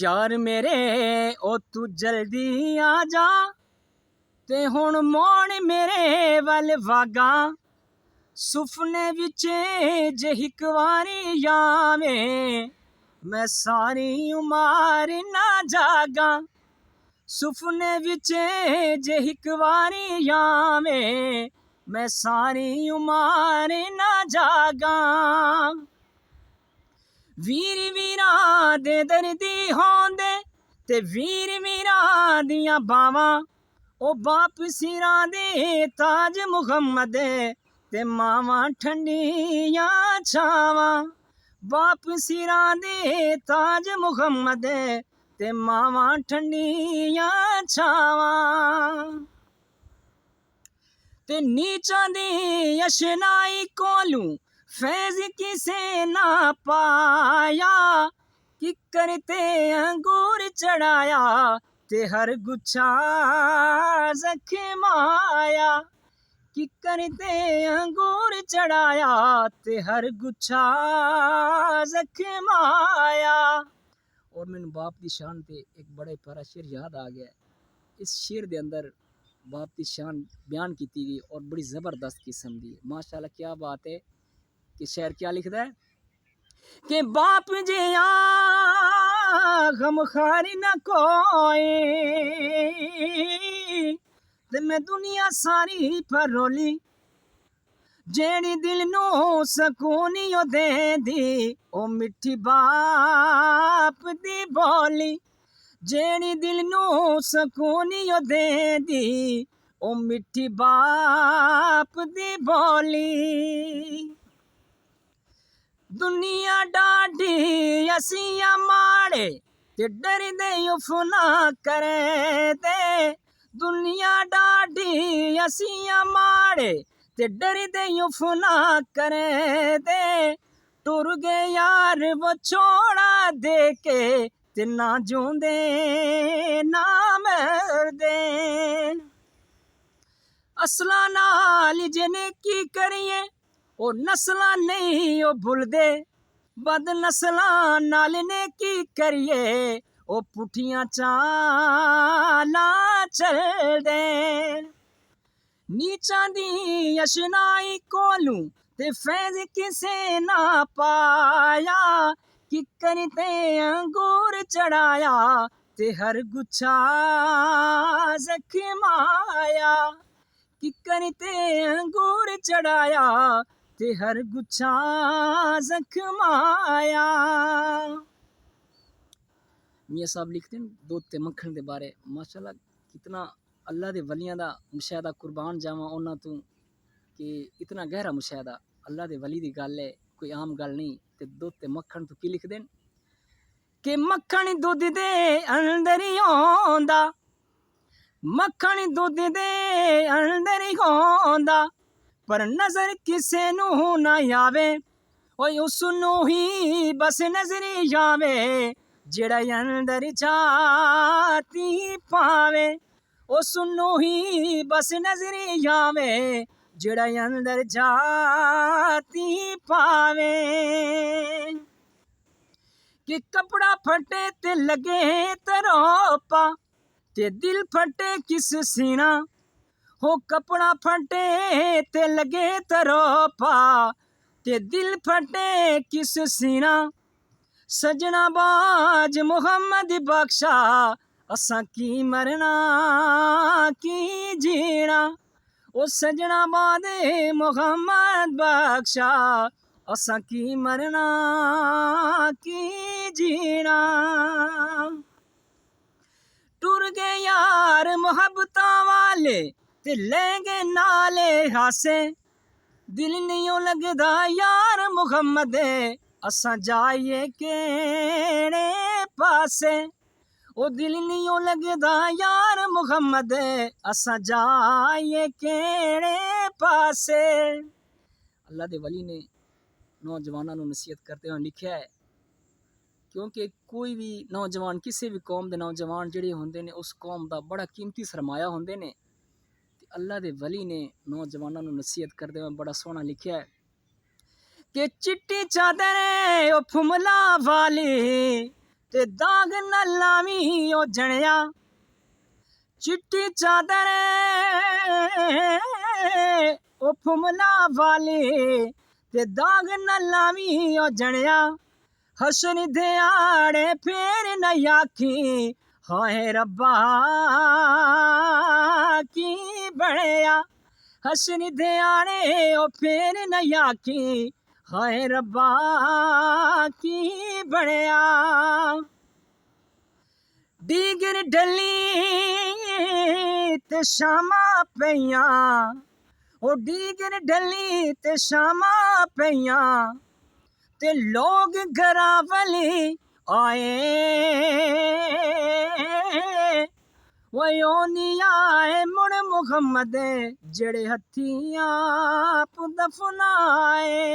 यार मेरे ओ तू जल्दी आ जा ते हुण मोड़ मेरे वल वागा सुपने विच जे हिक वारी आवें मैं सारी उमर ना जागा सुपने विच जे हिक वारी आवें मैं सारी उमर ना जागा वीर वीरा दे दर्दी होंदे ते वीर वीरा दियां बावां ओ बाप सिरा दे ताज मुहम्मद ते मावां ठंडियां छावां बाप सिरा दे ताज मुहम्मद ते मावां ठंडियां छावां ते नीचां दी अशनाई कोलू फैज किसे ना पाया कि करते अंगूर चढ़ाया ते हर गुच्छा जख्माया कि करते अंगूर चढ़ाया ते हर गुच्छा जख्माया। और मैंने बाप की शान ते एक बड़े प्यारा शेर याद आ गया। इस शेर के अंदर बाप की शान बयान की गई और बड़ी ज़बरदस्त किस्म दी माशाल्लाह। क्या बात है कि शेर क्या लिखता है कि बाप जे गम खारी न कोई ते मैं दुनिया सारी पर रोली जेड़ी दिल नू सकून ओ दे दी ओ मिठी बाप दी बोली जेड़ी दिल नू सकून ओ दे दी ओ मिठी बाप दी बोली। दुनिया डाढ़ी असिया माड़े ते डर दे उफना करे दे दुनिया डाढ़ी असिया माड़े ते डर दे उफना करे दे टुर गए यार वो छोड़ा दे के ते ना जूंदे ना मरदे असला नाल जने की करिए ओ नस्ला नहीं ओ भुलदे बद नस्ला नाल ने की करिए ओ पुठियां चाला चलदे नीचां दी अशनाई कोलू ते फैज किसे ना पाया कि करते अंगूर चढ़ाया ते हर गुच्छा जख्माया कि करते अंगूर चढ़ाया ते हर गुच्छा जख्माया। मियाँ साहब लिखते हैं दूध ते मक्खन के बारे माशाल्लाह कितना अल्लाह दे वलियां दा मुशाहदा कुर्बान जावां उन्हां तू कि इतना गहरा मुशाहदा अल्लाह दे वली दी गल है कोई आम गल नहीं। ते दूध ते मक्खन तू की लिखदे न कि मक्खन दुध दे अंदर ही होंदा मक्खन दुध दे अंदर ही होंदा पर नजर किसे नू ना आवे ओए उसनू ही बस नजरी आवे जेड़ा अंदर जाती पावे उसनू ही बस नजरी आवे जेड़ा अंदर जाती पावे कि कपड़ा फटे ते लगे तरोपा ते दिल फटे किस सीना हो कपड़ा फटे ते लगे तरोपा ते दिल फटे किस सीना सजना बाज मुहम्मद बख्शा असां की मरना की जीना ओ सजना बाज मुहम्मद बख्शा असां की मरना की जीना। टुर गए यार मोहब्बता वाले ते लेंगे नाले हासे दिल नहीं लगदा यार मुहम्मद असां जाइए केड़े पासे ओ दिल नहीं लगदा यार मुहम्मद असां जाइए केड़े पासे। अल्लाह दे वली ने नौजवानों को नसीहत करते हुए लिखा है क्योंकि कोई भी नौजवान किसी भी कौम के नौजवान जिहड़े होंदे ने उस कौम का बड़ा कीमती सरमाया होंदे ने। अल्लाह दे वली ने नौजवानों को नसीहत करते हुए बड़ा सोहना लिखा है कि चिट्टी चादर ओ फुमला वाली ते दाग न लावी ओ जणिया चिट्टी चादर ओ फुमला वाले ते दाग न लावी ओ जणिया हसन दिहाड़े फिर न आखी हाय रब्बा की बणिया हसन दिहाड़े ओ फिर न आखी हाय रब्बा की बणिया डीगर डली ते शामा पईयां ओ डीगर डली ते शामा पईयां ते लोग घरा वाले आए वो नहीं आए मुड़ मुहम्मद जड़े हथियां दफनाए।